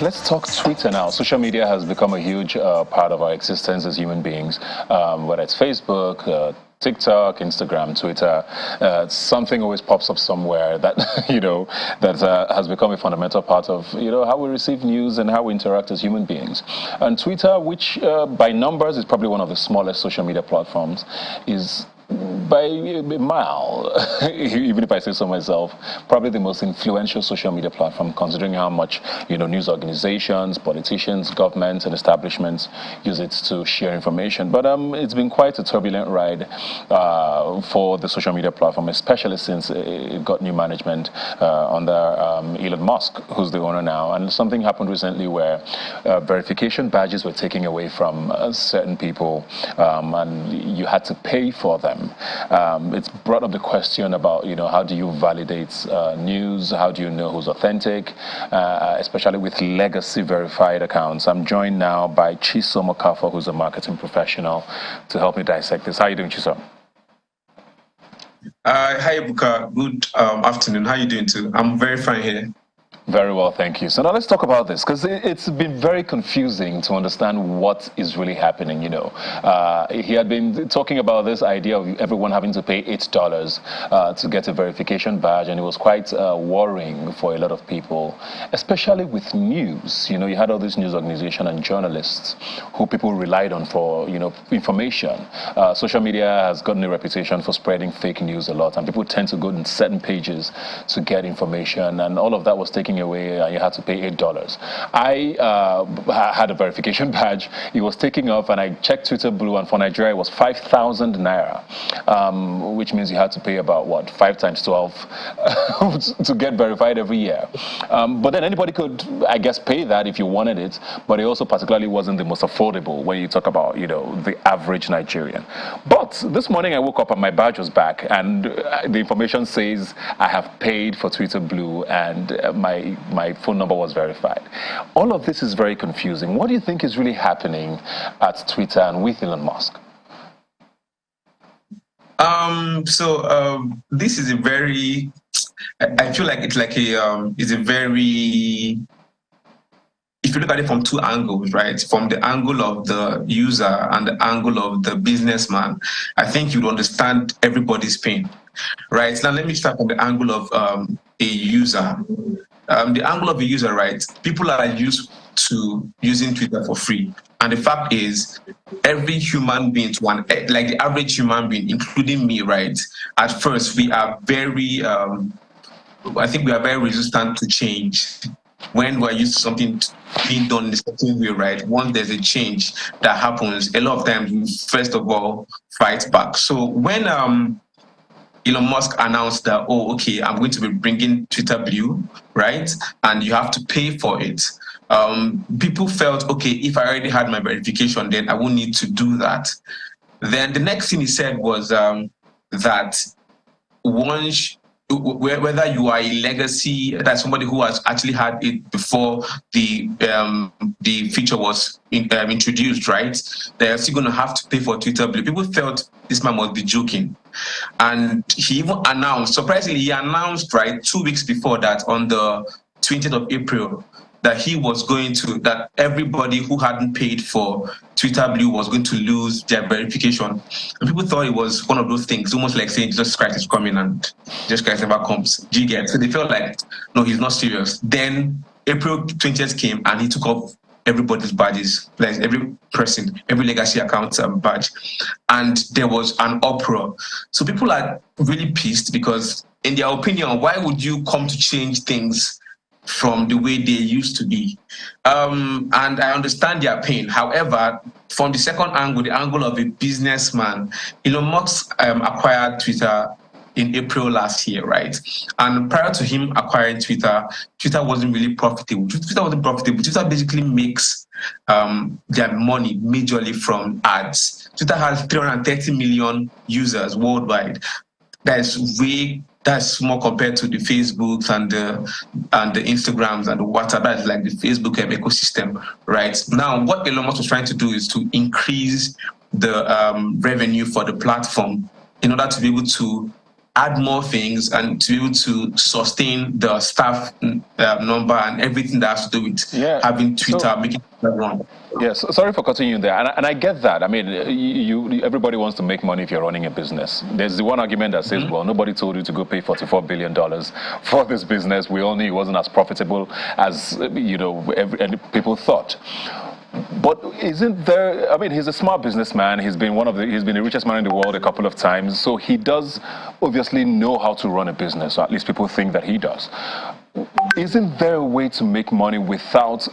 let's talk Twitter now. Social media has become a huge part of our existence as human beings, whether it's Facebook, TikTok, Instagram, Twitter, something always pops up somewhere that, that has become a fundamental part of, how we receive news and how we interact as human beings. And Twitter, which by numbers is probably one of the smallest social media platforms, is by a mile, even if I say so myself, probably the most influential social media platform, considering how much, news organizations, politicians, governments, and establishments use it to share information. But it's been quite a turbulent ride for the social media platform, especially since it got new management under Elon Musk, who's the owner now. And something happened recently where verification badges were taken away from certain people, and you had to pay for them. It's brought up the question about, how do you validate news? How do you know who's authentic, especially with legacy verified accounts? I'm joined now by Chisom Okafor, who's a marketing professional, to help me dissect this. How are you doing, Chisom? Hi, Ebuka. Good afternoon. How are you doing too? I'm very fine here. Very well, thank you. So now let's talk about this, because it's been very confusing to understand what is really happening. He had been talking about this idea of everyone having to pay $8 to get a verification badge, and it was quite worrying for a lot of people, especially with news. You had all these news organizations and journalists who people relied on for, information. Social media has gotten a reputation for spreading fake news a lot, and people tend to go to certain pages to get information, and all of that was taken away, and you had to pay $8. I had a verification badge. It was taken off, and I checked Twitter Blue, and for Nigeria it was 5,000 naira, which means you had to pay about 5 times 12 to get verified every year. But then anybody could, I guess, pay that if you wanted it, but it also particularly wasn't the most affordable when you talk about, the average Nigerian. But this morning I woke up and my badge was back, and the information says I have paid for Twitter Blue, and my phone number was verified. All of this is very confusing. What do you think is really happening at Twitter and with Elon Musk? This is a very, I feel like it's a very, if you look at it from two angles, right? From the angle of the user and the angle of the businessman, I think you'd understand everybody's pain, right? Now, let me start from the angle of a user. The angle of a user, right? People are used to using Twitter for free. And the fact is, every human being, like the average human being, including me, right? At first, we are very, I think we are very resistant to change. When we're used to something being done in a certain way, right? Once there's a change that happens, a lot of times we first of all fight back. So when Elon Musk announced that, I'm going to be bringing Twitter Blue, right? And you have to pay for it. People felt, if I already had my verification, then I won't need to do that. Then the next thing he said was that once, whether you are a legacy, that's somebody who has actually had it before the feature was introduced, right? They're still going to have to pay for Twitter Blue. People felt this man must be joking. And he even announced, surprisingly, he announced, right, 2 weeks before that, on the 20th of April, that he was going to, that everybody who hadn't paid for Twitter Blue was going to lose their verification. And people thought it was one of those things, almost like saying Jesus Christ is coming and Jesus Christ never comes. Do you get? So they felt like, no, he's not serious. Then April 20th came and he took off everybody's badges, like every person, every legacy account badge. And there was an uproar. So people are really pissed because in their opinion, why would you come to change things from the way they used to be? And I understand their pain. However, from the second angle, the angle of a businessman, Elon Musk acquired Twitter in April last year, right? And prior to him acquiring Twitter, Twitter wasn't really profitable. Twitter wasn't profitable. Twitter basically makes their money majorly from ads. Twitter has 330 million users worldwide. That's more compared to the Facebooks and the Instagrams and the WhatsApp. That's like the Facebook ecosystem, right? Now, what Elon Musk was trying to do is to increase the revenue for the platform in order to be able to add more things and to be able to sustain the staff number and everything that has to do with having Twitter, making it run. Yes, sorry for cutting you there, and I get that. I mean, everybody wants to make money if you're running a business. There's the one argument that says, well, nobody told you to go pay $44 billion for this business. We all knew it wasn't as profitable as, people thought. But isn't there? I mean, he's a smart businessman. He's been the richest man in the world a couple of times. So he does obviously know how to run a business. Or at least people think that he does. Isn't there a way to make money without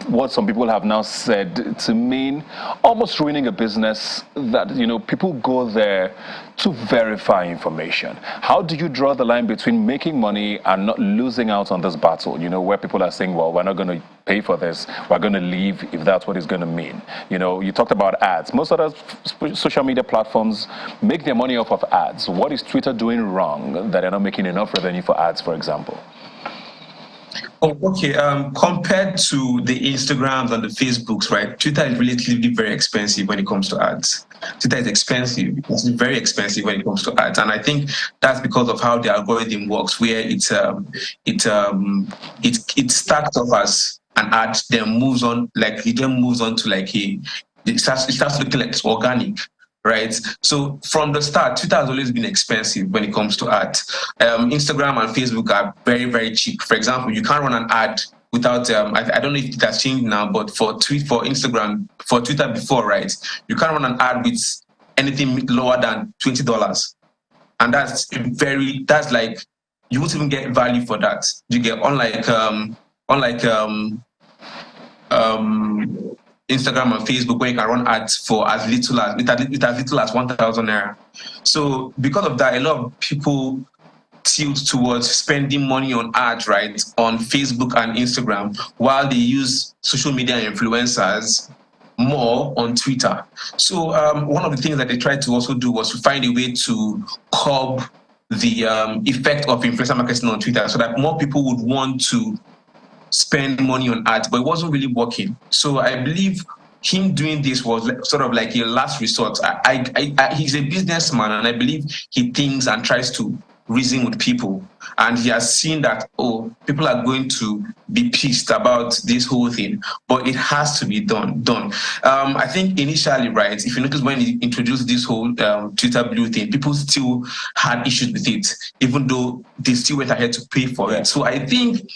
what some people have now said to mean almost ruining a business that, people go there to verify information? How do you draw the line between making money and not losing out on this battle, where people are saying, well, we're not going to pay for this, we're going to leave if that's what it's going to mean? You talked about ads. Most other social media platforms make their money off of ads. What is Twitter doing wrong that they're not making enough revenue for ads, for example? Oh, okay. Compared to the Instagrams and the Facebooks, right? Twitter is relatively very expensive when it comes to ads. Twitter is expensive. It's very expensive when it comes to ads, and I think that's because of how the algorithm works, where it starts off as an ad, then moves on to it starts looking like it's organic. Right. So from the start, Twitter has always been expensive when it comes to ads. Instagram and Facebook are very, very cheap. For example, you can't run an ad without, I don't know if it has changed now, but for Twitter before, right, you can't run an ad with anything lower than $20. And that's like, you won't even get value for that. You get, unlike Instagram and Facebook, where you can run ads for as little as 1,000 naira. So because of that, a lot of people tilt towards spending money on ads, right, on Facebook and Instagram, while they use social media influencers more on Twitter. So one of the things that they tried to also do was to find a way to curb the effect of influencer marketing on Twitter, so that more people would want to spend money on ads, but it wasn't really working. So I believe him doing this was sort of like a last resort. He's a businessman, and I believe he thinks and tries to reason with people. And he has seen that, people are going to be pissed about this whole thing, but it has to be done. I think initially, right, if you notice when he introduced this whole Twitter Blue thing, people still had issues with it, even though they still went ahead to pay for it. So I think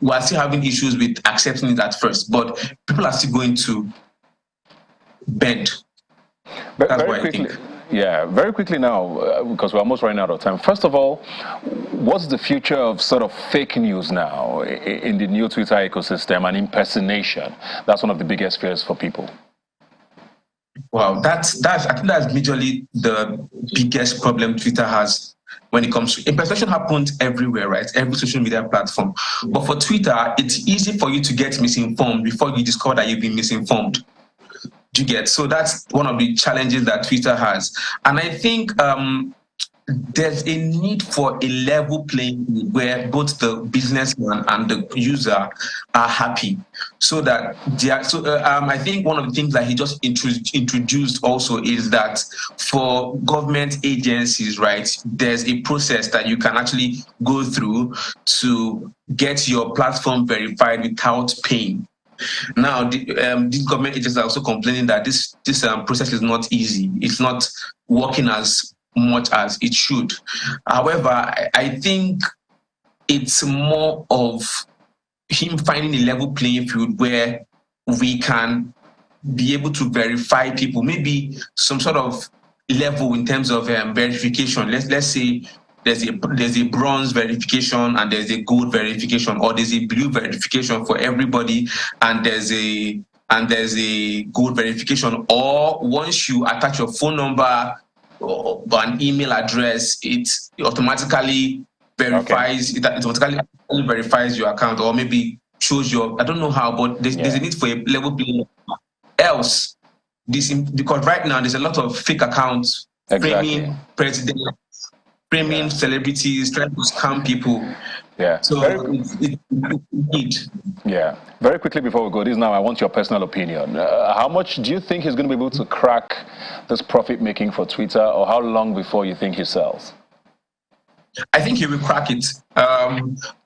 we're still having issues with accepting it at first, but people are still going to bend. That's what I think. Yeah, very quickly now, because we're almost running out of time. First of all, what's the future of sort of fake news now in the new Twitter ecosystem and impersonation? That's one of the biggest fears for people. Wow, I think that's majorly the biggest problem Twitter has when it comes to impersonation. Happens everywhere, right? Every social media platform. But for Twitter, it's easy for you to get misinformed before you discover that you've been misinformed. Do you get? So that's one of the challenges that Twitter has. And I think there's a need for a level playing field where both the businessman and the user are happy. So that I think one of the things that he just introduced also is that for government agencies, right, there's a process that you can actually go through to get your platform verified without paying. Now, these government agencies are also complaining that this process is not easy. It's not working as much as it should. However, I think it's more of him finding a level playing field where we can be able to verify people, maybe some sort of level in terms of verification. Let's say there's a bronze verification and there's a gold verification, or there's a blue verification for everybody, and there's a gold verification. Or once you attach your phone number or an email address, it automatically verifies. Okay. It automatically verifies your account, or maybe shows your. I don't know how, but there's a need for a level playing. Else, because right now there's a lot of fake accounts, framing presidents, framing celebrities, trying to scam people. Yeah. So yeah. Very quickly before we go, I want your personal opinion. How much do you think he's going to be able to crack this profit making for Twitter, or how long before you think he sells? I think he will crack it.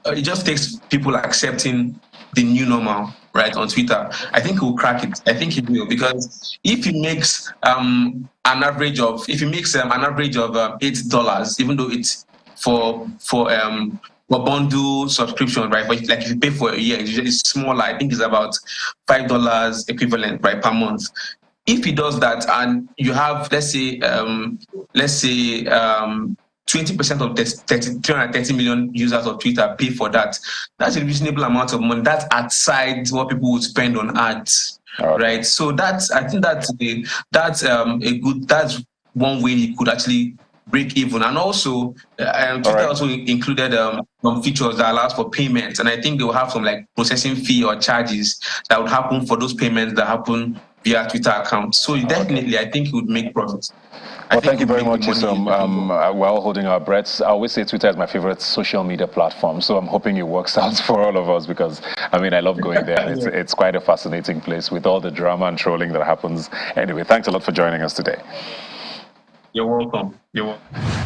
It just takes people accepting the new normal, right, on Twitter. I think he will crack it. I think he will, because if he makes an average of $8, even though it's for bundle subscription, right? But like if you pay for a year, it's smaller. I think it's about $5 equivalent, right, per month. If he does that, and you have, let's say 20% of 330 million users of Twitter pay for that, that's a reasonable amount of money. That's outside what people would spend on ads, right? So I think that's one way he could actually break even. And also Twitter also included some features that allows for payments, and I think they will have some like processing fee or charges that would happen for those payments that happen via Twitter accounts. So definitely, I think he would make profits. Well, thank you very much, Chisom. We're all holding our breaths. I always say Twitter is my favorite social media platform, so I'm hoping it works out for all of us, because, I mean, I love going there. It's quite a fascinating place with all the drama and trolling that happens. Anyway, thanks a lot for joining us today. You're welcome. You're welcome.